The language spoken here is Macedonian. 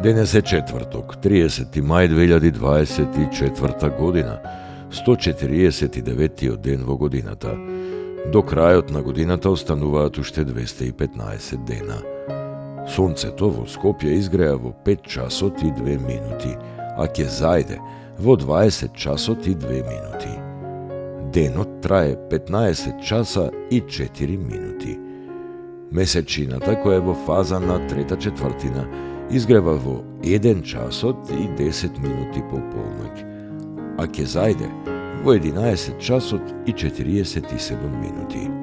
Денес е четврток, 30. мај 2024 година, 149 ден во годината. До крајот на годината остануваат уште 215 дена. Сонцето во Скопје изгреа во 5 часот и 2 минути, а ќе зајде во 20 часот и 2 минути. Денот трае 15 часа и 4 минути. Месечината, која е во фаза на трета четвртина, изгрева во 1 часот и 10 минути по полноќ, а ќе зајде во 11 часот и 47 минути.